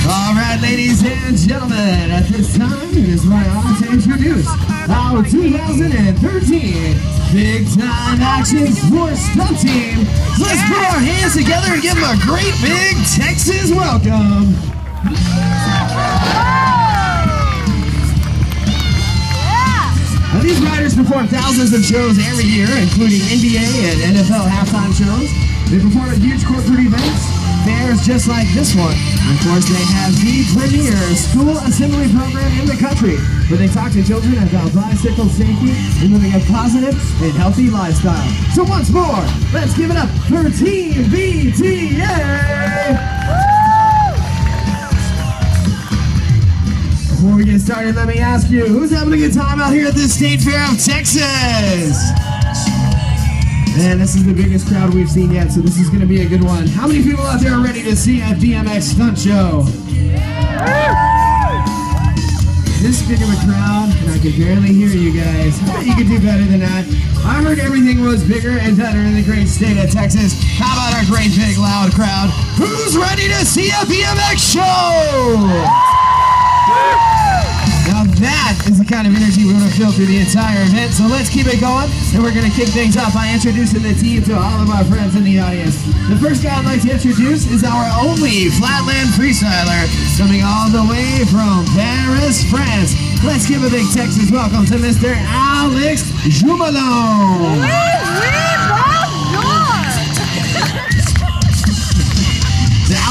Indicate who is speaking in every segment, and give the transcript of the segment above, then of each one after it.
Speaker 1: All right, ladies and gentlemen, at this time, it is my honor to introduce our 2013 Big Time Action Sports Stunt Team. So let's put our hands together and give them a great big Texas welcome. Now, these riders perform thousands of shows every year, including NBA and NFL halftime shows. They perform at huge corporate events, fairs just like this one. And of course, they have the premier school assembly program in the country, where they talk to children about bicycle safety and living a positive and healthy lifestyle. So once more, let's give it up for Team BTA! Before we get started, let me ask you, who's having a good time out here at the State Fair of Texas? Man, this is the biggest crowd we've seen yet, so this is going to be a good one. How many people out there are ready to see a BMX stunt show? This big of a crowd, and I can barely hear you guys. I bet you could do better than that. I heard everything was bigger and better in the great state of Texas. How about our great big loud crowd? Who's ready to see a BMX show? Now that is the kind of energy we're going to feel through the entire event, so let's keep it going, and we're going to kick things off by introducing the team to all of our friends in the audience. The first guy I'd like to introduce is our only Flatland freestyler, coming all the way from Paris, France. Let's give a big Texas welcome to Mr. Alex Jumelin.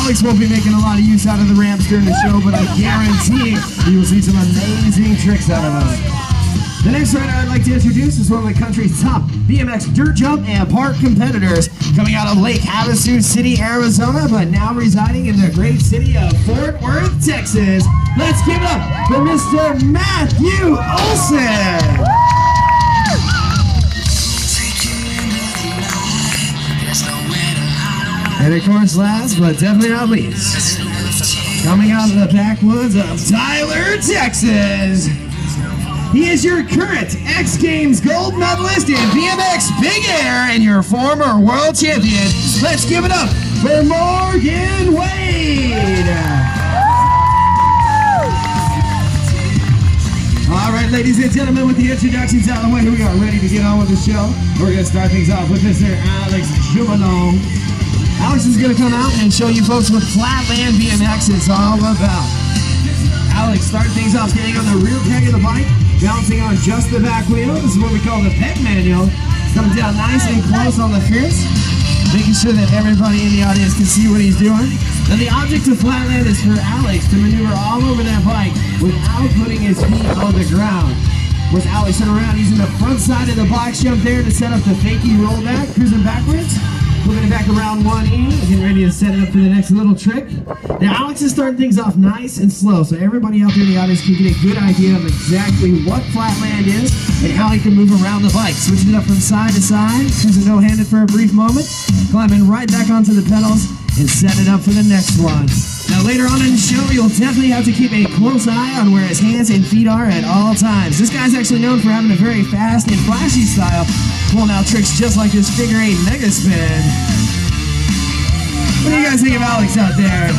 Speaker 1: Alex won't be making a lot of use out of the ramps during the show, but I guarantee you will see some amazing tricks out of them. The next rider I'd like to introduce is one of the country's top BMX dirt jump and park competitors, coming out of Lake Havasu City, Arizona, but now residing in the great city of Fort Worth, Texas. Let's give it up for Mr. Matthew Olson. And of course, last but definitely not least, coming out of the backwoods of Tyler, Texas, he is your current X Games gold medalist in BMX Big Air and your former world champion. Let's give it up for Morgan Wade. All right, ladies and gentlemen, with the introductions out of the way, we are ready to get on with the show. We're going to start things off with Mr. Alex Jumelin. Alex is going to come out and show you folks what Flatland BMX is all about. Alex, start things off standing on the rear peg of the bike, bouncing on just the back wheel. This is what we call the peg manual. Coming down nice and close on the fierce, making sure that everybody in the audience can see what he's doing. Now the object of Flatland is for Alex to maneuver all over that bike without putting his feet on the ground. With Alex turn around using the front side of the box jump there to set up the fakie rollback, cruising backwards. Moving it back around 1E, getting ready to set it up for the next little trick. Now Alex is starting things off nice and slow, so everybody out there in the audience can get a good idea of exactly what Flatland is and how he can move around the bike. Switching it up from side to side, cruising no-handed for a brief moment, climbing right back onto the pedals, and set it up for the next one. Now later on in the show, you'll definitely have to keep a close eye on where his hands and feet are at all times. This guy's actually known for having a very fast and flashy style, pulling out tricks just like this figure 8 mega spin. What do you guys think of Alex out there?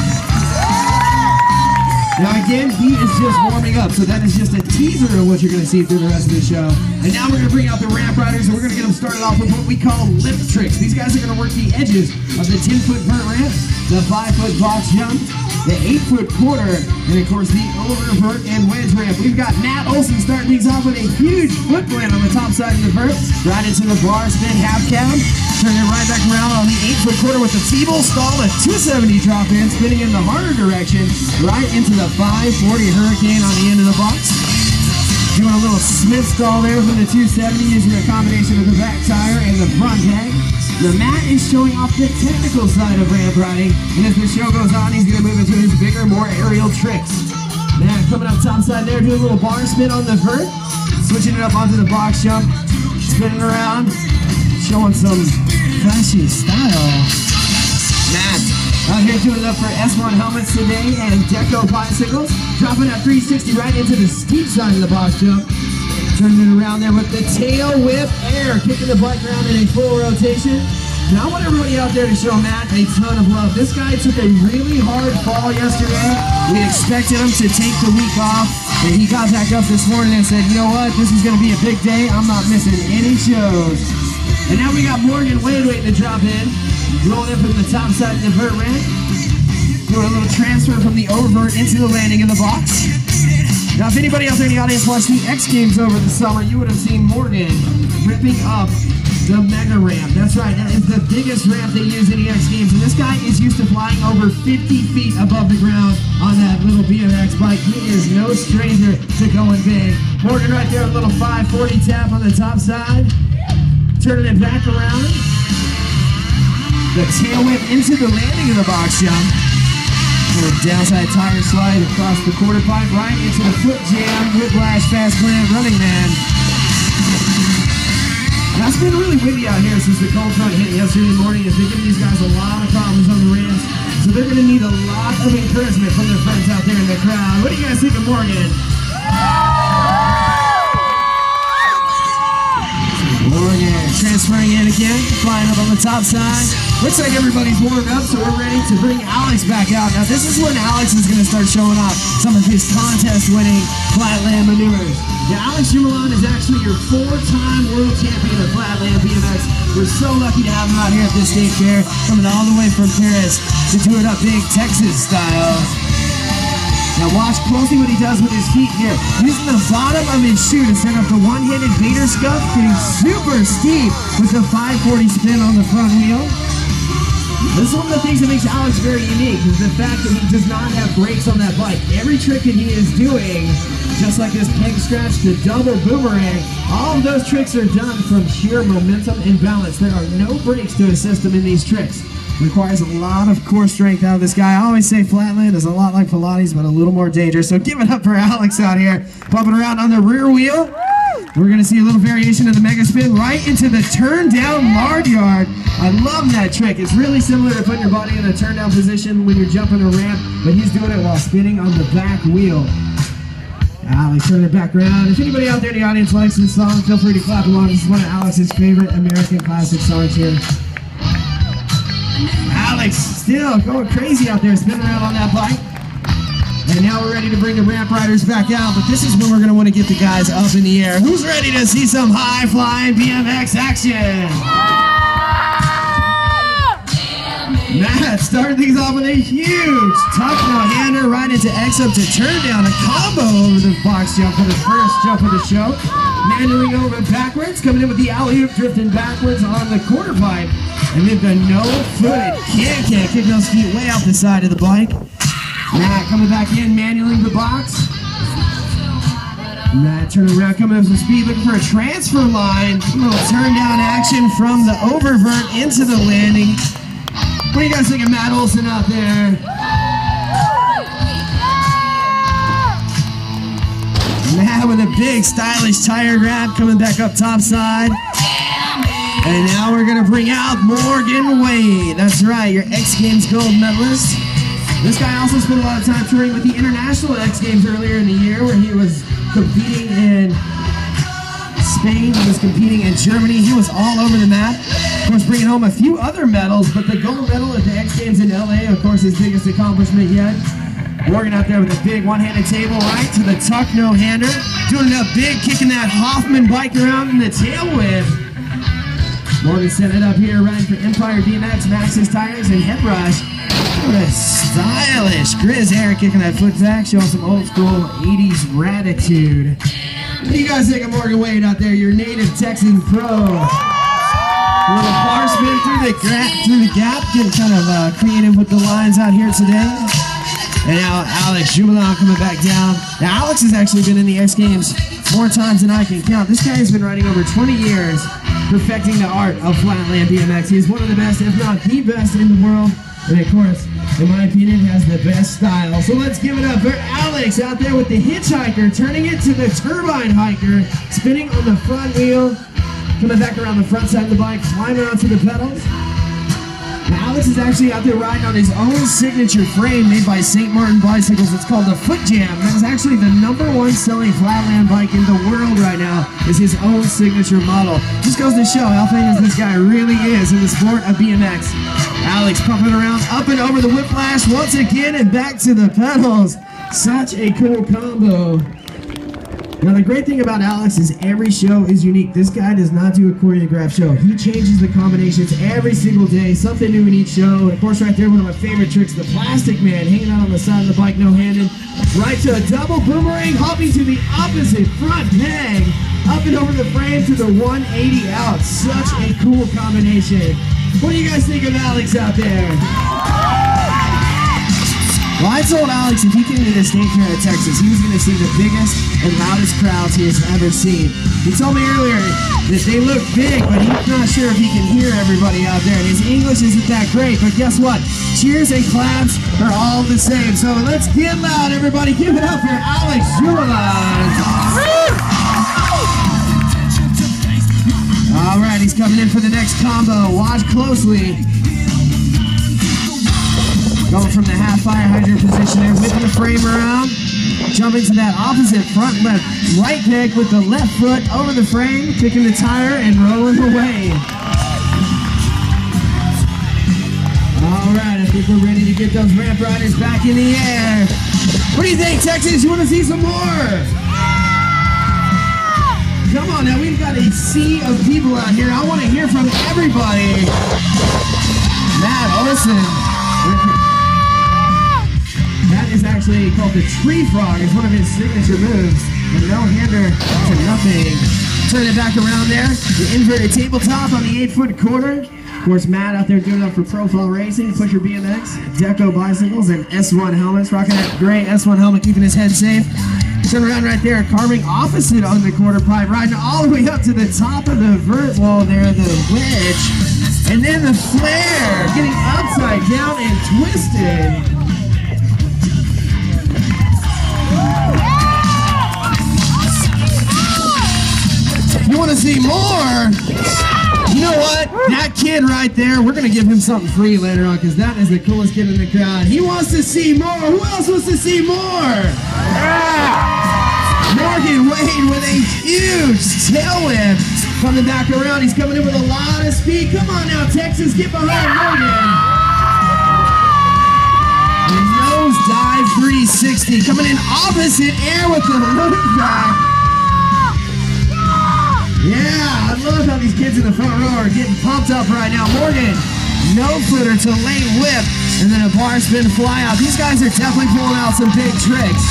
Speaker 1: Now again, he is just warming up, so that is just a teaser of what you're going to see through the rest of the show. And now we're going to bring out the ramp riders, and we're going to get them started off with what we call lip tricks. These guys are going to work the edges of the 10-foot vert ramp, the 5-foot box jump, the 8-foot quarter, and of course the over vert and wedge ramp. We've got Matt Olson starting things off with a huge foot plant on the top side of the vert, right into the bar spin half cab, turning it right back around on the 8-foot quarter with the T-bowl stall, a 270 drop in, spinning in the harder direction, right into the 540 hurricane on the end of the box. Doing a little Smith stall there from the 270 using a combination of the back tire and the front peg. The Matt is showing off the technical side of ramp riding, and as the show goes on, he's going to move into his bigger, more aerial tricks. Matt coming up top side there, doing a little bar spin on the vert, switching it up onto the box jump, spinning around, showing some flashy style. Matt out here doing it up for S1 helmets today and Deco bicycles, dropping that 360 right into the steep side of the box jump. Turning it around there with the tail whip air, kicking the bike around in a full rotation. Now I want everybody out there to show Matt a ton of love. This guy took a really hard fall yesterday. We expected him to take the week off, but he got back up this morning and said, you know what, this is going to be a big day. I'm not missing any shows. And now we got Morgan Wade waiting to drop in. Rolling in from the top side of the vert ramp. Doing a little transfer from the oververt into the landing in the box. Now if anybody out there in the audience watched the X Games over the summer, you would have seen Morgan ripping up the mega ramp. That's right, that is the biggest ramp they use in the X Games. And this guy is used to flying over 50 feet above the ground on that little BMX bike. He is no stranger to going big. Morgan right there, a little 540 tap on the top side. Turning it back around. The tail whip into the landing of the box jump. Little downside tire slide across the quarter pipe, right into the foot jam, whiplash, fast plant, running man. Now it's been really windy out here since the cold front hit yesterday morning. It's been giving these guys a lot of problems on the ramps, so they're going to need a lot of encouragement from their friends out there in the crowd. What do you guys think of Morgan? Morgan transferring in again, flying up on the top side. Looks like everybody's warmed up, so we're ready to bring Alex back out. Now this is when Alex is going to start showing off some of his contest-winning flatland maneuvers. Now Alex Jumelin is actually your 4-time world champion of flatland BMX. We're so lucky to have him out here at this state fair, coming all the way from Paris to do it up big Texas style. Now watch closely what he does with his feet here. Using the bottom of his shoe to set up the one-handed Vader scuff, getting super steep with the 540 spin on the front wheel. This is one of the things that makes Alex very unique, is the fact that he does not have brakes on that bike. Every trick that he is doing, just like this peg scratch, the double boomerang, all of those tricks are done from sheer momentum and balance. There are no brakes to assist him in these tricks. Requires a lot of core strength out of this guy. I always say Flatland is a lot like Pilates, but a little more dangerous. So give it up for Alex out here, bumping around on the rear wheel. We're going to see a little variation of the mega spin right into the turn down lard yard. I love that trick. It's really similar to putting your body in a turn down position when you're jumping a ramp, but he's doing it while spinning on the back wheel. Alex turning it back around. If anybody out there in the audience likes this song, feel free to clap along. This is one of Alex's favorite American classic songs here. Alex still going crazy out there, spinning around on that bike. And now we're ready to bring the ramp riders back out, but this is when we're going to want to get the guys up in the air. Who's ready to see some high-flying BMX action? Matt starting things off with a huge tuck no-hander right into X up to turn down, a combo over the box jump for the first jump of the show. Meandering over backwards, coming in with the alley-oop, drifting backwards on the quarter pipe. And then the no-footed can-can, kicking those feet way off the side of the bike. Matt coming back in, manualing the box. Matt turning around, coming up some speed, looking for a transfer line. A little turn down action from the oververt into the landing. What do you guys think of Matt Olson out there? Matt with a big stylish tire grab, coming back up top side. And now we're going to bring out Morgan Wade. That's right, your X Games gold medalist. This guy also spent a lot of time touring with the International X Games earlier in the year, where he was competing in Spain, he was competing in Germany. He was all over the map. Of course, bringing home a few other medals, but the gold medal at the X Games in LA, of course, his biggest accomplishment yet. Morgan out there with a big one-handed table right to the tuck no-hander. Doing it up big, kicking that Hoffman bike around in the tail whip. Morgan setting it up here, riding for Empire BMX, Maxxis tires, and head brush. What a stylish Grizz hair, kicking that foot back, showing some old school 80s ratitude. What do you guys think of Morgan Wade out there, your native Texan pro? A little bar spin through the gap, getting kind of creative with the lines out here today. And now Alex Jumelin coming back down. Now Alex has actually been in the X Games more times than I can count. This guy has been riding over 20 years, perfecting the art of flatland BMX. He's one of the best, if not the best in the world. And of course, in my opinion, has the best style. So let's give it up for Alex out there with the hitchhiker, turning it to the turbine hiker, spinning on the front wheel, coming back around the front side of the bike, climbing onto the pedals. Now, Alex is actually out there riding on his own signature frame made by St. Martin Bicycles. It's called the Foot Jam. That is actually the #1 selling flatland bike in the world right now, is his own signature model. Just goes to show how famous this guy really is in the sport of BMX. Alex pumping around up and over the whiplash once again and back to the pedals. Such a cool combo. Now the great thing about Alex is every show is unique. This guy does not do a choreographed show. He changes the combinations every single day, something new in each show. Of course, right there, one of my favorite tricks, the plastic man hanging out on the side of the bike, no-handed. Right to a double boomerang, hopping to the opposite front peg, up and over the frame to the 180 out. Such a cool combination. What do you guys think of Alex out there? Well, I told Alex if he came to the state fair of Texas, he was going to see the biggest and loudest crowds he has ever seen. He told me earlier that they look big, but he's not sure if he can hear everybody out there. And his English isn't that great, but guess what? Cheers and claps are all the same. So let's get loud, everybody. Give it up for Alex Jumelin. All right, he's coming in for the next combo. Watch closely. Going from the half fire hydrant position there, whipping the frame around, jumping to that opposite front left right peg with the left foot over the frame, kicking the tire and rolling away. All right, I think we're ready to get those ramp riders back in the air. What do you think, Texas? You want to see some more? Come on now, we've got a sea of people out here. I want to hear from everybody. Olson. That is actually called the tree frog. It's one of his signature moves. The no-hander to nothing. Turn it back around there. The inverted tabletop on the 8-foot quarter. Of course, Matt out there doing it up for profile racing. Pusher BMX, Deco bicycles, and S1 helmets. Rocking that gray S1 helmet, keeping his head safe. Turn around right there, carving opposite on the quarter pipe, riding all the way up to the top of the vert wall there, the wedge. And then the flare, getting upside down and twisted. You want to see more? You know what? That kid right there, we're going to give him something free later on because that is the coolest kid in the crowd. He wants to see more. Who else wants to see more? Morgan Wade with a huge tail whip. Coming back around. He's coming in with a lot of speed. Come on now, Texas. Get behind Morgan. The nose dive 360. Coming in opposite air with the look back. Yeah, I love how these kids in the front row are getting pumped up right now. Morgan, no footer to late whip, and then a bar spin fly out. These guys are definitely pulling out some big tricks.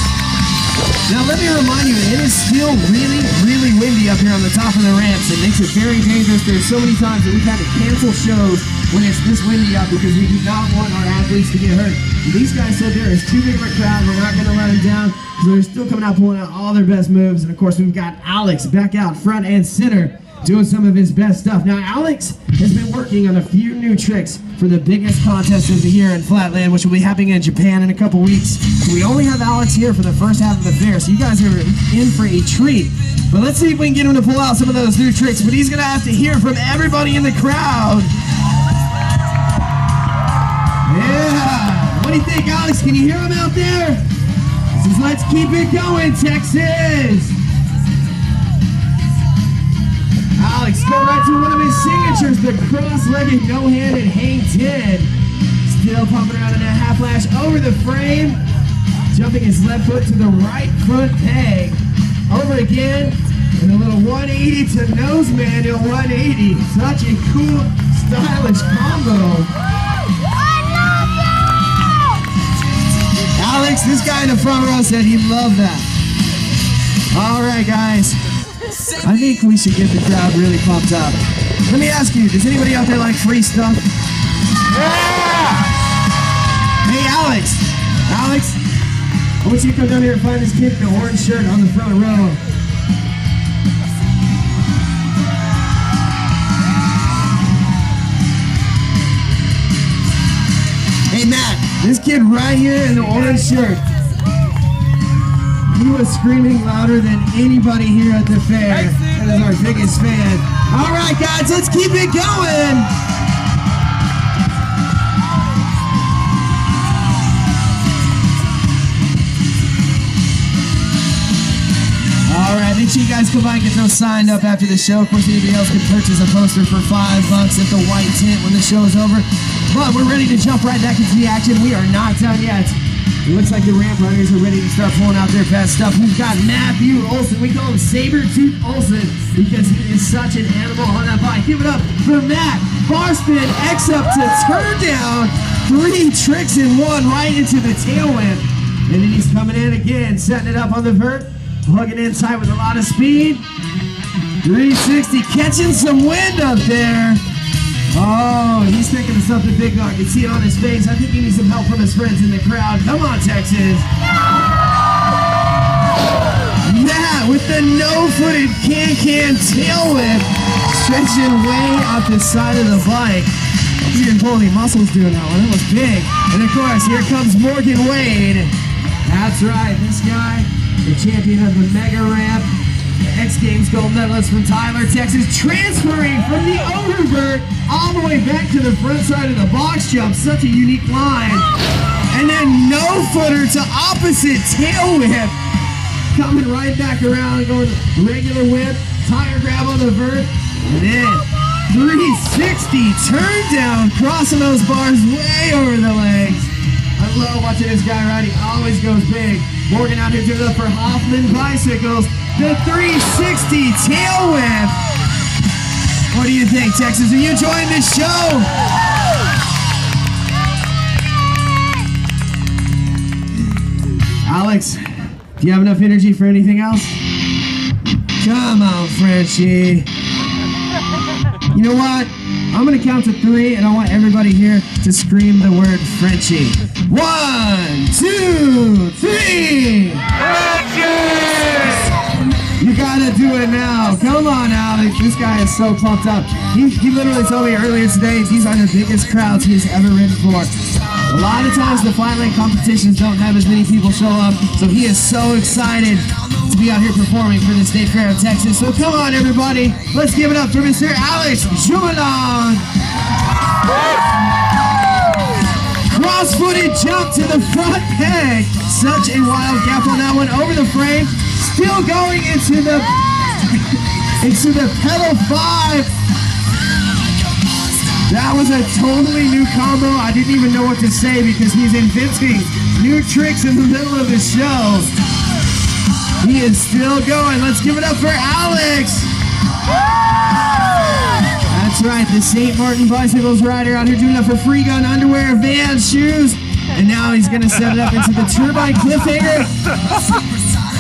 Speaker 1: Now let me remind you, it is still really, really windy up here on the top of the ramps. It makes it very dangerous. There's so many times that we've had to cancel shows when it's this windy out because we do not want our athletes to get hurt. These guys said there is too big of a crowd. We're not going to let them down. So they're still coming out, pulling out all their best moves. And of course, we've got Alex back out front and center doing some of his best stuff. Now, Alex has been working on a few new tricks for the biggest contest of the year in Flatland, which will be happening in Japan in a couple weeks. We only have Alex here for the first half of the fair, so you guys are in for a treat. But let's see if we can get him to pull out some of those new tricks. But he's going to have to hear from everybody in the crowd. Yeah. What do you think, Alex? Can you hear him out there? Says, let's keep it going, Texas. Alex going right to one of his signatures, the cross-legged no-handed hang 10. Still pumping around in a half lash over the frame. Jumping his left foot to the right front peg. Over again, and a little 180 to nose manual 180. Such a cool, stylish combo. Alex, this guy in the front row said he loved that. All right, guys. I think we should get the crowd really pumped up. Let me ask you, does anybody out there like free stuff? Yeah! Hey, Alex. Alex, I want you to come down here and find this kid in the orange shirt on the front row. Hey, Matt, this kid right here in the orange shirt. He was screaming louder than anybody here at the fair. That is our biggest fan. All right, guys, let's keep it going. sure you guys come by and get those signed up after the show. Of course, anybody else can purchase a poster for $5 at the white tent when the show is over. But we're ready to jump right back into the action. We are not done yet. It looks like the ramp runners are ready to start pulling out their best stuff. We've got Matthew Olson. We call him Saber-Tooth Olson because he is such an animal on that bike. Give it up for Matt. Bar spin, X up to turn down. 3 tricks in 1 right into the tailwind. And then he's coming in again, setting it up on the vert. Plugging in tight with a lot of speed. 360, catching some wind up there. Oh, he's thinking of something big now. I can see it on his face. I think he needs some help from his friends in the crowd. Come on, Texas. Matt with the no-footed can-can tail whip, stretching way up the side of the bike. He didn't pull any muscles doing that one. That was big. And of course, here comes Morgan Wade. That's right, this guy, the champion of the mega ramp, the X Games gold medalist from Tyler, Texas, transferring from the oververt all the way back to the front side of the box jump. Such a unique line. And then no-footer to opposite tail whip. Coming right back around and going regular whip, tire grab on the vert, and then 360 turn down, crossing those bars way over the legs. I love watching this guy ride. He always goes big. Morgan out here doing it up for Hoffman Bicycles. The 360 tail whip. What do you think, Texas? Are you enjoying this show? Alex, do you have enough energy for anything else? Come on, Frenchie. You know what? I'm gonna count to 3 and I want everybody here to scream the word Frenchie. 1, 2, 3! Frenchie! You gotta do it now. Come on, Alex. This guy is so pumped up. He literally told me earlier today these are the biggest crowds he's ever ridden for. A lot of times the Flatland competitions don't have as many people show up, so he is so excited to be out here performing for the State Fair of Texas. So come on, everybody. Let's give it up for Mr. Alex Jumelin. Cross-footed jump to the front peg. Such a wild gap on that one over the frame. Still going into the pedal 5. That was a totally new combo. I didn't even know what to say because he's inventing new tricks in the middle of the show. He is still going. Let's give it up for Alex. That's right, the St. Martin Bicycles rider out here doing it for free gun underwear, Vans, shoes. And now he's going to set it up into the turbine cliffhanger.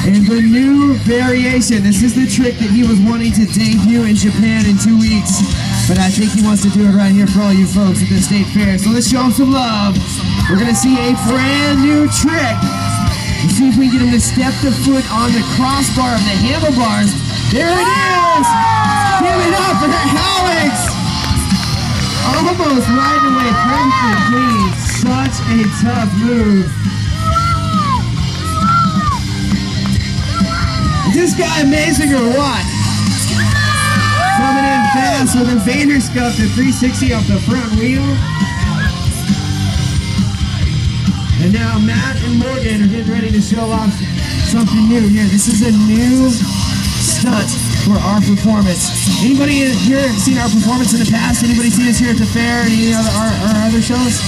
Speaker 1: And the new variation. This is the trick that he was wanting to debut in Japan in 2 weeks. But I think he wants to do it right here for all you folks at the State Fair. So let's show him some love. We're going to see a brand new trick. Let's see if we can get him to step the foot on the crossbar of the handlebars. There it is! Give it up for Alex! Almost riding away perfectly clean. Such a tough move. Is this guy amazing or what? Coming in fast with a Vader scuff to 360 off the front wheel. And now Matt and Morgan are getting ready to show off something new here. This is a new stunt for our performance. Anybody here seen our performance in the past? Anybody seen us here at the fair or any other our other shows?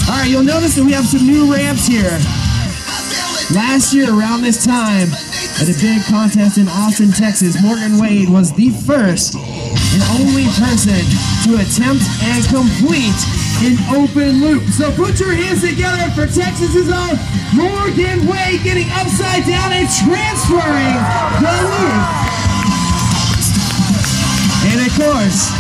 Speaker 1: All right, you'll notice that we have some new ramps here. Last year around this time, at a big contest in Austin, Texas, Morgan Wade was the first and only person to attempt and complete an open loop. So put your hands together for Texas's own Morgan Wade getting upside down and transferring the loop. And of course,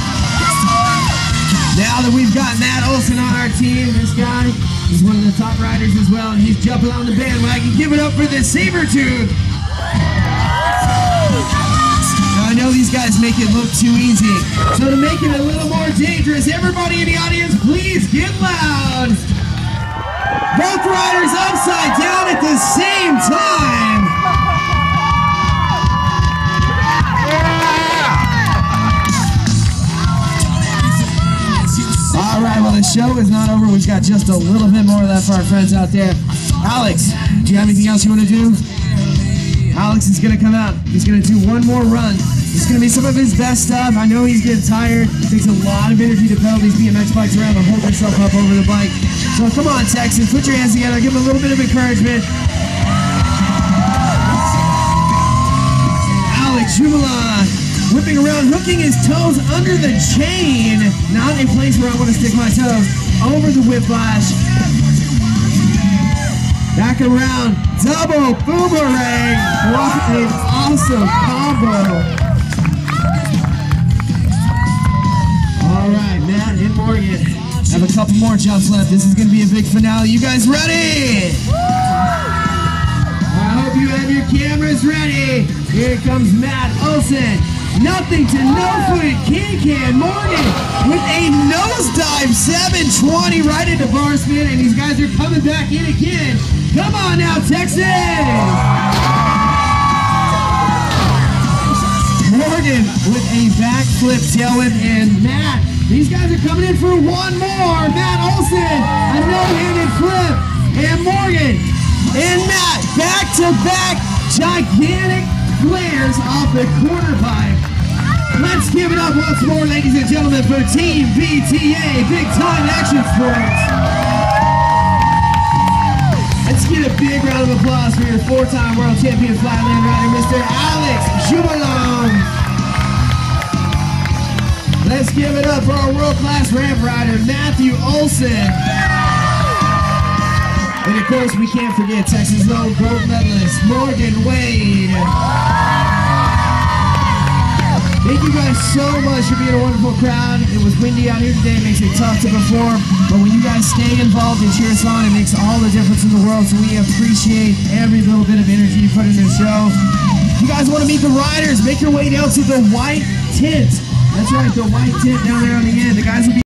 Speaker 1: now that we've got Matt Olson on our team, this guy is one of the top riders as well, and he's jumping on the bandwagon. Give it up for the Saber-Tooth. Now I know these guys make it look too easy, so to make it a little more dangerous, everybody in the audience, please get loud. Both riders upside down at the same time. All right, well the show is not over. We've got just a little bit more left for our friends out there. Alex, do you have anything else you want to do? Alex is going to come out. He's going to do one more run. It's going to be some of his best stuff. I know he's getting tired. It takes a lot of energy to pedal these BMX bikes around and hold yourself up over the bike. So come on, Texas, put your hands together. Give him a little bit of encouragement. Alex Jumelin whipping around, hooking his toes under the chain. Not a place where I want to stick my toes. Over the whiplash. Back around, double boomerang. What an awesome combo. All right, Matt and Morgan have a couple more jumps left. This is going to be a big finale. You guys ready? I hope you have your cameras ready. Here comes Matt Olson. Nothing to no-footed can Morgan with a nosedive 720 right into bar spin, and these guys are coming back in again. Come on now, Texas! Morgan with a backflip tailwhip, and Matt, these guys are coming in for one more. Matt Olson, a no-handed flip, and Morgan and Matt back-to-back gigantic flares off the quarter pipe. Let's give it up once more, ladies and gentlemen, for Team BTA, Big Time Action Sports. Let's get a big round of applause for your four-time world champion Flatland rider, Mr. Alex Jumelin. Let's give it up for our world-class ramp rider, Matthew Olson. And of course, we can't forget Texas' own gold medalist, Morgan Wade. Thank you guys so much for being a wonderful crowd. It was windy out here today. It makes it tough to perform. But when you guys stay involved and cheer us on, it makes all the difference in the world. So we appreciate every little bit of energy you put in the show. If you guys want to meet the riders, make your way down to the white tent. That's right, the white tent down there on the end. The guys will be